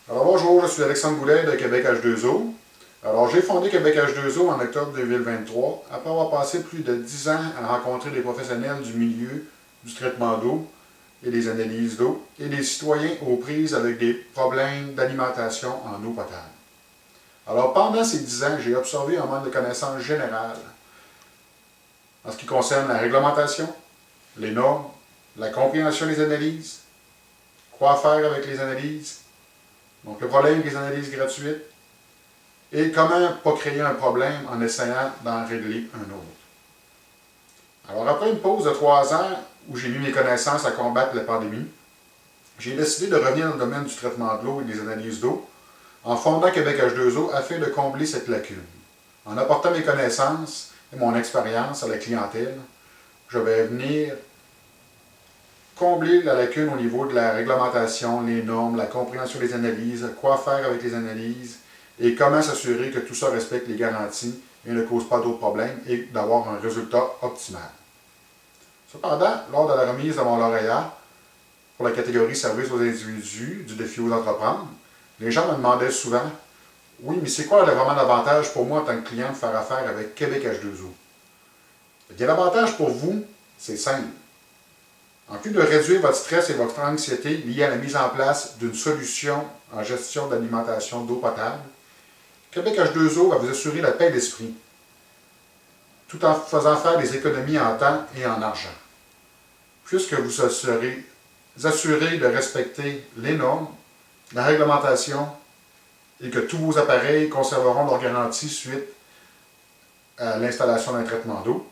Alors bonjour, je suis Alexandre Goulet de Québec H2O. Alors j'ai fondé Québec H2O en octobre 2023 après avoir passé plus de 10 ans à rencontrer des professionnels du milieu du traitement d'eau et des analyses d'eau et des citoyens aux prises avec des problèmes d'alimentation en eau potable. Alors pendant ces 10 ans, j'ai observé un manque de connaissances générales en ce qui concerne la réglementation, les normes, la compréhension des analyses, quoi faire avec les analyses, donc le problème des analyses gratuites, et comment ne pas créer un problème en essayant d'en régler un autre. Alors après une pause de 3 ans où j'ai mis mes connaissances à combattre la pandémie, j'ai décidé de revenir dans le domaine du traitement de l'eau et des analyses d'eau en fondant Québec H2O afin de combler cette lacune. En apportant mes connaissances et mon expérience à la clientèle, je vais venir combler la lacune au niveau de la réglementation, les normes, la compréhension des analyses, quoi faire avec les analyses et comment s'assurer que tout ça respecte les garanties et ne cause pas d'autres problèmes et d'avoir un résultat optimal. Cependant, lors de la remise de mon lauréat pour la catégorie services aux individus du défi aux entreprendre, les gens me demandaient souvent « Oui, mais c'est quoi vraiment l'avantage pour moi en tant que client de faire affaire avec Québec H2O? » Bien, l'avantage pour vous, c'est simple. En plus de réduire votre stress et votre anxiété liés à la mise en place d'une solution en gestion d'alimentation d'eau potable, Québec H2O va vous assurer la paix d'esprit, tout en faisant faire des économies en temps et en argent, puisque vous serez assuré de respecter les normes, la réglementation et que tous vos appareils conserveront leur garantie suite à l'installation d'un traitement d'eau.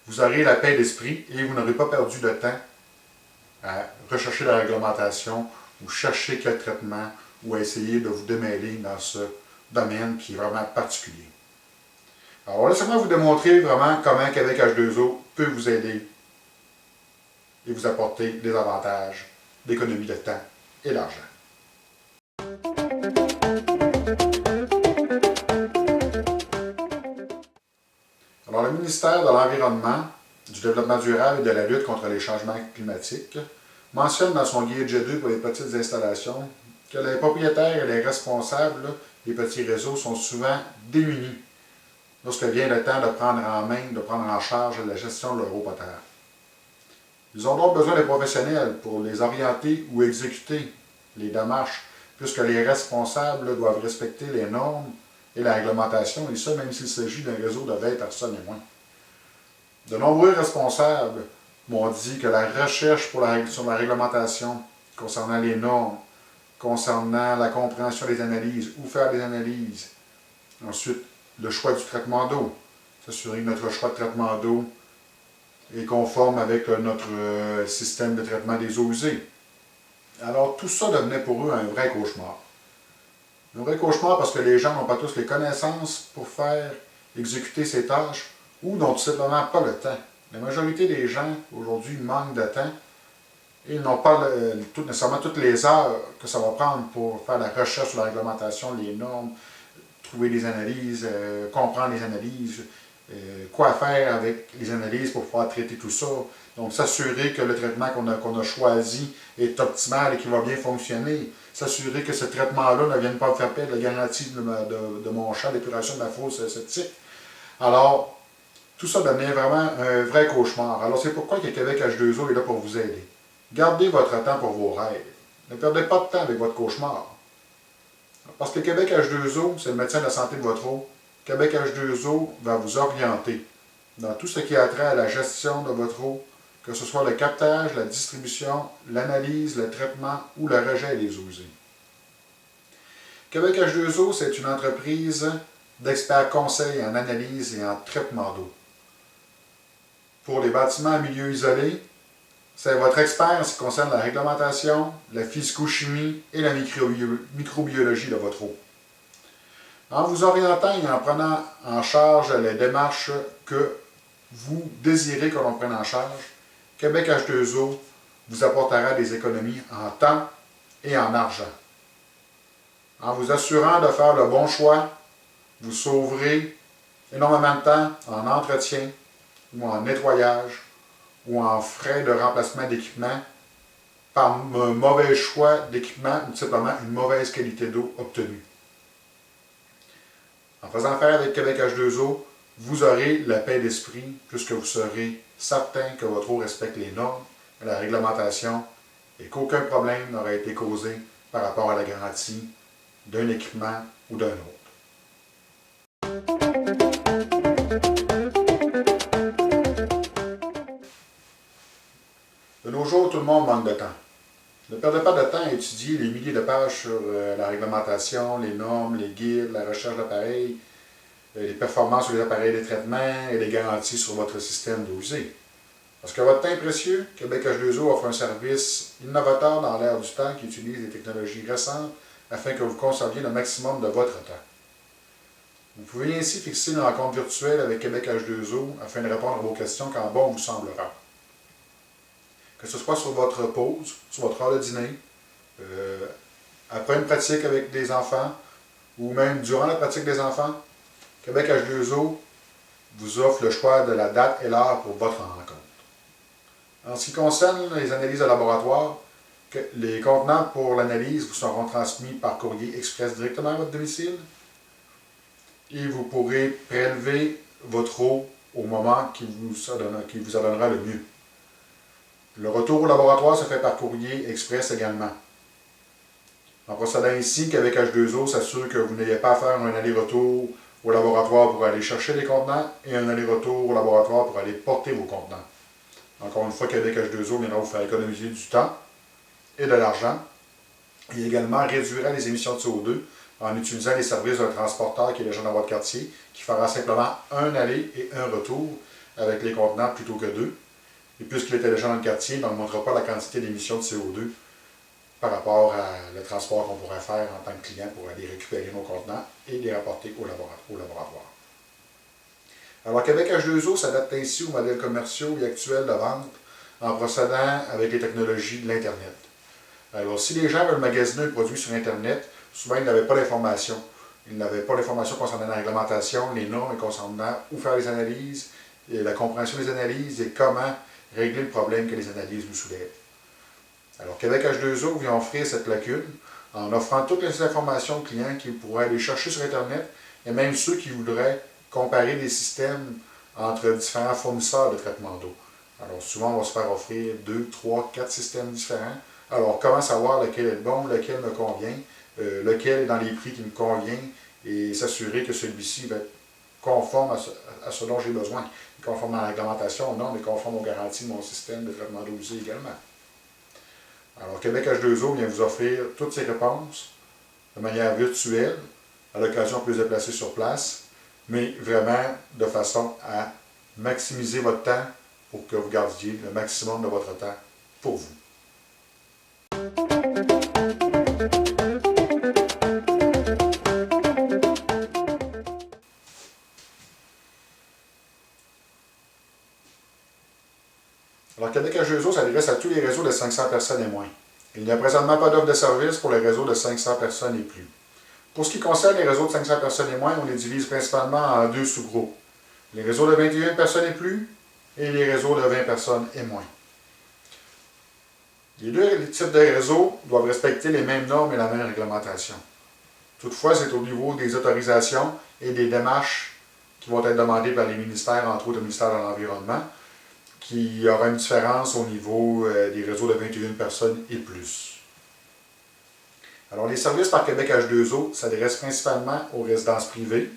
Vous aurez la paix d'esprit et vous n'aurez pas perdu de temps à rechercher la réglementation ou chercher quel traitement ou à essayer de vous démêler dans ce domaine qui est vraiment particulier. Alors, laissez-moi vous démontrer vraiment comment Québec H2O peut vous aider et vous apporter des avantages d'économie de temps et d'argent. Alors, le ministère de l'Environnement, du Développement durable et de la lutte contre les changements climatiques mentionne dans son guide G2 pour les petites installations que les propriétaires et les responsables des petits réseaux sont souvent démunis lorsque vient le temps de prendre en main, de prendre en charge la gestion de leur eau potable. Ils ont donc besoin de professionnels pour les orienter ou exécuter les démarches, puisque les responsables doivent respecter les normes et la réglementation, et ça même s'il s'agit d'un réseau de 20 personnes et moins. De nombreux responsables m'ont dit que la recherche sur la réglementation concernant les normes, concernant la compréhension des analyses, où faire des analyses, ensuite le choix du traitement d'eau, s'assurer que notre choix de traitement d'eau est conforme avec notre système de traitement des eaux usées. Alors tout ça devenait pour eux un vrai cauchemar. Un vrai cauchemar parce que les gens n'ont pas tous les connaissanses pour faire exécuter ces tâches ou n'ont tout simplement pas le temps. La majorité des gens aujourd'hui manquent de temps et ils n'ont pas nécessairement toutes les heures que ça va prendre pour faire la recherche sur la réglementation, les normes, trouver des analyses, comprendre les analyses, quoi faire avec les analyses pour pouvoir traiter tout ça. Donc, s'assurer que le traitement qu'on a choisi est optimal et qu'il va bien fonctionner. S'assurer que ce traitement-là ne vienne pas faire perdre la garantie de mon champ d'épuration de ma fosse septique. Alors, tout ça devenait vraiment un vrai cauchemar. Alors, c'est pourquoi que Québec H2O est là pour vous aider. Gardez votre temps pour vos rêves. Ne perdez pas de temps avec votre cauchemar. Parce que Québec H2O, c'est le médecin de la santé de votre eau. Québec H2O va vous orienter dans tout ce qui a trait à la gestion de votre eau, que ce soit le captage, la distribution, l'analyse, le traitement ou le rejet des eaux usées. Québec H2O, c'est une entreprise d'experts conseils en analyse et en traitement d'eau. Pour les bâtiments à milieu isolé, c'est votre expert en ce qui concerne la réglementation, la physico-chimie et la microbiologie de votre eau. En vous orientant et en prenant en charge les démarches que vous désirez que l'on prenne en charge, Québec H2O vous apportera des économies en temps et en argent. En vous assurant de faire le bon choix, vous sauverez énormément de temps en entretien ou en nettoyage ou en frais de remplacement d'équipement par un mauvais choix d'équipement ou simplement une mauvaise qualité d'eau obtenue. En faisant affaire avec Québec H2O, vous aurez la paix d'esprit puisque vous serez certain que votre eau respecte les normes, la réglementation et qu'aucun problème n'aura été causé par rapport à la garantie d'un équipement ou d'un autre. De nos jours, tout le monde manque de temps. Ne perdez pas de temps à étudier les milliers de pages sur la réglementation, les normes, les guides, la recherche d'appareils, les performances sur les appareils de traitement et les garanties sur votre système d'eau usée. Parce que votre temps est précieux, Québec H2O offre un service innovateur dans l'ère du temps qui utilise des technologies récentes afin que vous conserviez le maximum de votre temps. Vous pouvez ainsi fixer une rencontre virtuelle avec Québec H2O afin de répondre à vos questions quand bon vous semblera. Que ce soit sur votre pause, sur votre heure de dîner, après une pratique avec des enfants, ou même durant la pratique des enfants, Québec H2O vous offre le choix de la date et l'heure pour votre rencontre. En ce qui concerne les analyses de laboratoire, les contenants pour l'analyse vous seront transmis par courrier express directement à votre domicile et vous pourrez prélever votre eau au moment qui vous adonnera le mieux. Le retour au laboratoire se fait par courrier express également. En procédant ainsi, Québec H2O s'assure que vous n'ayez pas à faire un aller-retour au laboratoire pour aller chercher les contenants et un aller-retour au laboratoire pour aller porter vos contenants. Encore une fois, Québec H2O viendra vous faire économiser du temps et de l'argent et également réduira les émissions de CO2 en utilisant les services d'un transporteur qui est déjà dans votre quartier, qui fera simplement un aller et un retour avec les contenants plutôt que deux. Et puisqu'il était déjà dans le quartier, il ne montrera pas la quantité d'émissions de CO2 par rapport au transport qu'on pourrait faire en tant que client pour aller récupérer nos contenants et les rapporter au laboratoire. Alors, Québec H2O s'adapte ainsi aux modèles commerciaux et actuels de vente en procédant avec les technologies de l'Internet. Alors, si les gens veulent magasiner un produit sur Internet, souvent ils n'avaient pas l'information. Ils n'avaient pas l'information concernant la réglementation, les normes concernant où faire les analyses, et la compréhension des analyses et comment régler le problème que les analyses nous soulèvent. Alors, Québec H2O vient offrir cette lacune en offrant toutes les informations aux clients qu'ils pourraient aller chercher sur Internet et même ceux qui voudraient comparer des systèmes entre différents fournisseurs de traitement d'eau. Alors, souvent, on va se faire offrir 2, 3, 4 systèmes différents. Alors, comment savoir lequel est le bon, lequel me convient, lequel est dans les prix qui me convient et s'assurer que celui-ci va être conforme à ce dont j'ai besoin. Conforme à la réglementation, non, mais conforme aux garanties de mon système de traitement d'eau usée également. Alors, Québec H2O vient vous offrir toutes ces réponses de manière virtuelle. À l'occasion, on peut les déplacer sur place, mais vraiment de façon à maximiser votre temps pour que vous gardiez le maximum de votre temps pour vous. Alors, Québec H2O s'adresse à tous les réseaux de 500 personnes et moins. Il n'y a présentement pas d'offre de service pour les réseaux de 500 personnes et plus. Pour ce qui concerne les réseaux de 500 personnes et moins, on les divise principalement en deux sous-groupes. Les réseaux de 21 personnes et plus et les réseaux de 20 personnes et moins. Les deux types de réseaux doivent respecter les mêmes normes et la même réglementation. Toutefois, c'est au niveau des autorisations et des démarches qui vont être demandées par les ministères, entre autres le ministère de l'Environnement, qu'il y aura une différence au niveau des réseaux de 21 personnes et plus. Alors, les services par Québec H2O s'adressent principalement aux résidences privées,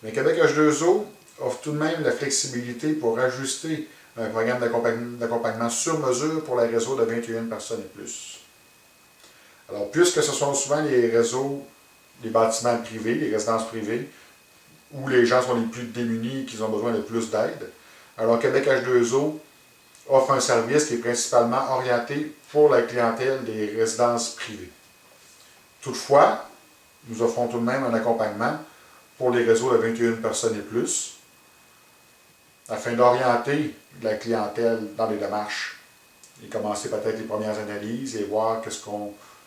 mais Québec H2O offre tout de même la flexibilité pour ajuster un programme d'accompagnement sur mesure pour les réseaux de 21 personnes et plus. Alors, puisque ce sont souvent les réseaux, les bâtiments privés, les résidences privées, où les gens sont les plus démunis et qu'ils ont besoin de plus d'aide, alors Québec H2O offre un service qui est principalement orienté pour la clientèle des résidences privées. Toutefois, nous offrons tout de même un accompagnement pour les réseaux de 21 personnes et plus, afin d'orienter la clientèle dans les démarches et commencer peut-être les premières analyses et voir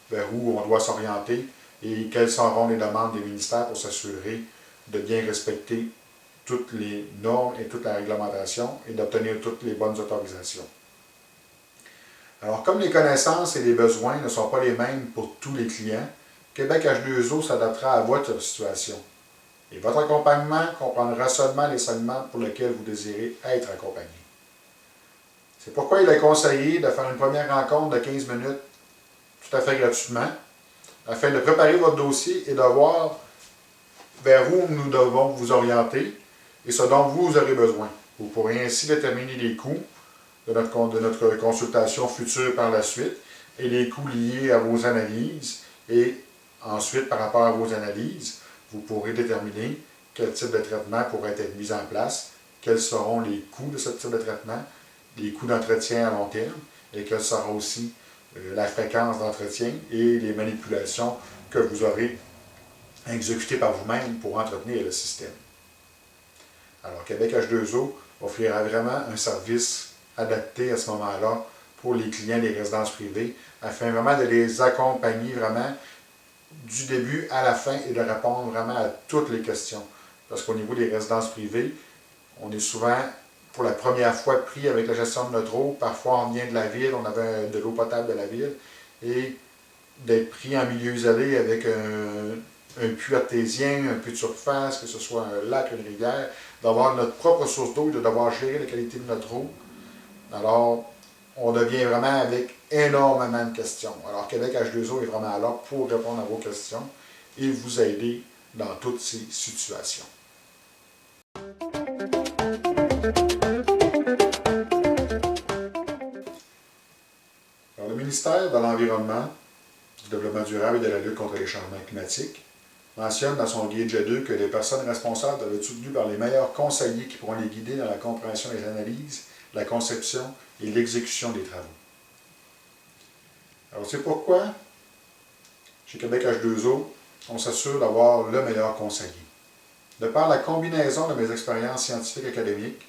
vers où on doit s'orienter et quelles seront les demandes des ministères pour s'assurer de bien respecter toutes les normes et toute la réglementation et d'obtenir toutes les bonnes autorisations. Alors, comme les connaissances et les besoins ne sont pas les mêmes pour tous les clients, Québec H2O s'adaptera à votre situation. Et votre accompagnement comprendra seulement les segments pour lesquels vous désirez être accompagné. C'est pourquoi il est conseillé de faire une première rencontre de 15 minutes tout à fait gratuitement, afin de préparer votre dossier et de voir vers où nous devons vous orienter et ce dont vous aurez besoin. Vous pourrez ainsi déterminer les coûts de notre consultation future par la suite et les coûts liés à vos analyses. Et ensuite, par rapport à vos analyses, vous pourrez déterminer quel type de traitement pourrait être mis en place, quels seront les coûts de ce type de traitement, les coûts d'entretien à long terme et quelle sera aussi la fréquence d'entretien et les manipulations que vous aurez exécutées par vous-même pour entretenir le système. Alors, Québec H2O offrira vraiment un service adapté à ce moment-là pour les clients des résidences privées, afin vraiment de les accompagner vraiment du début à la fin et de répondre vraiment à toutes les questions. Parce qu'au niveau des résidences privées, on est souvent pour la première fois pris avec la gestion de notre eau. Parfois on vient de la ville, on avait de l'eau potable de la ville, et d'être pris en milieu isolé avec un puits artésien, un puits de surface, que ce soit un lac, une rivière, d'avoir notre propre source d'eau et de devoir gérer la qualité de notre eau. Alors, on devient vraiment avec énormément de questions. Alors, Québec H2O est vraiment là pour répondre à vos questions et vous aider dans toutes ces situations. Alors, le ministère de l'Environnement, du Développement durable et de la lutte contre les changements climatiques mentionne dans son guide G2 que les personnes responsables doivent être soutenues par les meilleurs conseillers qui pourront les guider dans la compréhension des analyses, la conception et l'exécution des travaux. Alors c'est pourquoi, chez Québec H2O, on s'assure d'avoir le meilleur conseiller. De par la combinaison de mes expériences scientifiques académiques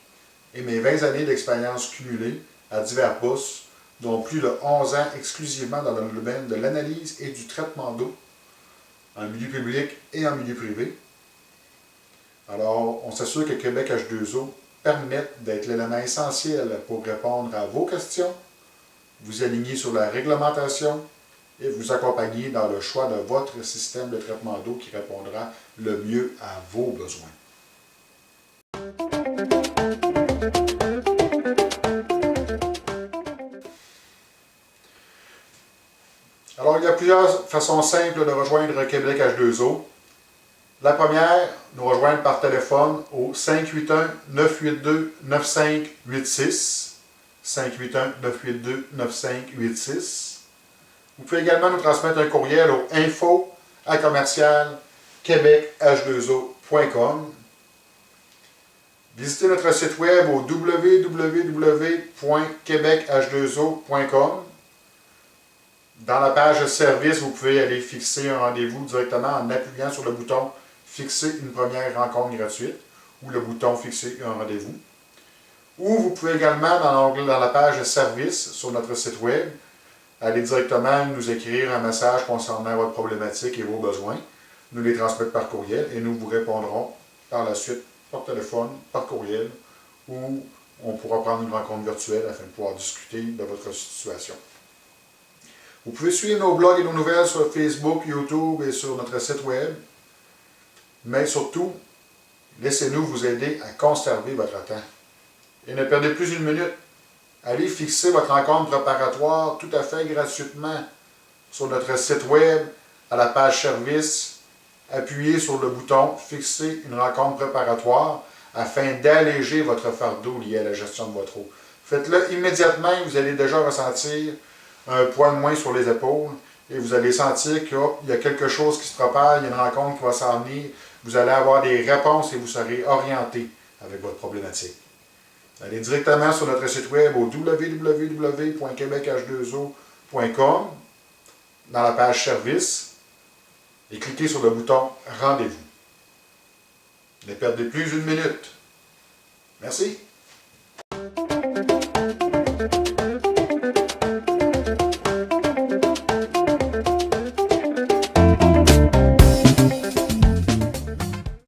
et mes 20 années d'expérience cumulées à divers postes, dont plus de 11 ans exclusivement dans le domaine de l'analyse et du traitement d'eau, en milieu public et en milieu privé. Alors, on s'assure que Québec H2O permette d'être l'élément essentiel pour répondre à vos questions, vous aligner sur la réglementation et vous accompagner dans le choix de votre système de traitement d'eau qui répondra le mieux à vos besoins. Alors, il y a plusieurs façons simples de rejoindre Québec H2O. La première, nous rejoindre par téléphone au 581-982-9586. 581-982-9586. Vous pouvez également nous transmettre un courriel au info@québech2o.com. Visitez notre site web au www.québech2o.com. Dans la page service, vous pouvez aller fixer un rendez-vous directement en appuyant sur le bouton « Fixer une première rencontre gratuite » ou le bouton « Fixer un rendez-vous ». Ou vous pouvez également, dans la page service sur notre site web, aller directement nous écrire un message concernant votre problématique et vos besoins, nous les transmettre par courriel et nous vous répondrons par la suite par téléphone, par courriel, ou on pourra prendre une rencontre virtuelle afin de pouvoir discuter de votre situation. Vous pouvez suivre nos blogs et nos nouvelles sur Facebook, YouTube et sur notre site web. Mais surtout, laissez-nous vous aider à conserver votre temps. Et ne perdez plus une minute. Allez fixer votre rencontre préparatoire tout à fait gratuitement sur notre site web, à la page service. Appuyez sur le bouton « Fixer une rencontre préparatoire » afin d'alléger votre fardeau lié à la gestion de votre eau. Faites-le immédiatement et vous allez déjà ressentir un poids de moins sur les épaules et vous allez sentir qu'il y a quelque chose qui se prépare, il y a une rencontre qui va s'en venir, vous allez avoir des réponses et vous serez orienté avec votre problématique. Allez directement sur notre site web au www.québech2o.com dans la page service et cliquez sur le bouton rendez-vous. Ne perdez plus une minute. Merci.